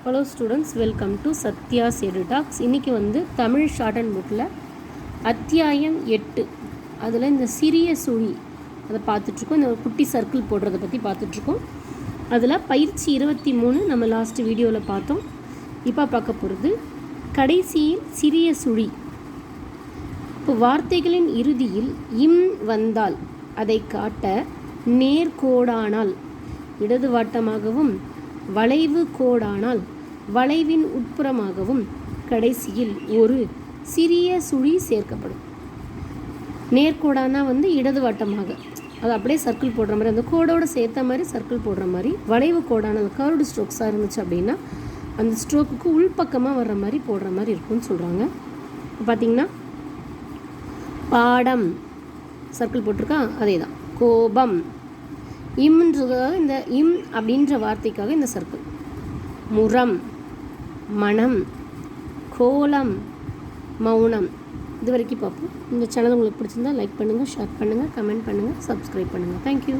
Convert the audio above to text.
Hello students, welcome to Sathya's எடிடாக்ஸ். இன்றைக்கி வந்து தமிழ் ஷார்ட் அண்ட் புக்கில் அத்தியாயம் 8 அதில் இந்த சிறிய சுழி அதை பார்த்துட்ருக்கோம். இந்த குட்டி சர்க்கிள் போடுறதை பற்றி பார்த்துட்ருக்கோம். அதில் பயிற்சி 23 நம்ம லாஸ்ட் வீடியோவில் பார்த்தோம். இப்போ பார்க்க போகிறது கடைசியில் சிறிய சுழி. இப்போ வார்த்தைகளின் இறுதியில் இம் வந்தால் அதை காட்ட நேர்கோடானால் இடது வாட்டமாகவும், வளைவு கோடானால் வளைவின் உட்புறமாகவும் கடைசியில் ஒரு சிறிய சுழி சேர்க்கப்படும். நேர்கோடானா வந்து இடது வாட்டமாக, அது அப்படியே சர்க்கிள் போடுற மாதிரி, அந்த கோடோடு சேர்த்த மாதிரி சர்க்கிள் போடுற மாதிரி. வளைவு கோடான அந்த கர்வ்டு ஸ்ட்ரோக்ஸாக இருந்துச்சு அப்படின்னா அந்த ஸ்ட்ரோக்குக்கு உள்பக்கமாக வர்ற மாதிரி போடுற மாதிரி இருக்கும்னு சொல்கிறாங்க. இப்போ பார்த்திங்கன்னா பாடம் சர்க்கிள் போட்டிருக்கா, அதே தான். கோபம், இம்ன்றதுக்காக இந்த இம் அப்படின்ற வார்த்தைக்காக இந்த சர்க்கிள். முரம், மனம், கோலம், மௌனம். இது வரைக்கும் பார்ப்போம். இந்த சேனல் உங்களுக்கு பிடிச்சிருந்தா லைக் பண்ணுங்கள், ஷேர் பண்ணுங்கள், கமெண்ட் பண்ணுங்கள், சப்ஸ்கிரைப் பண்ணுங்கள். தேங்க்யூ.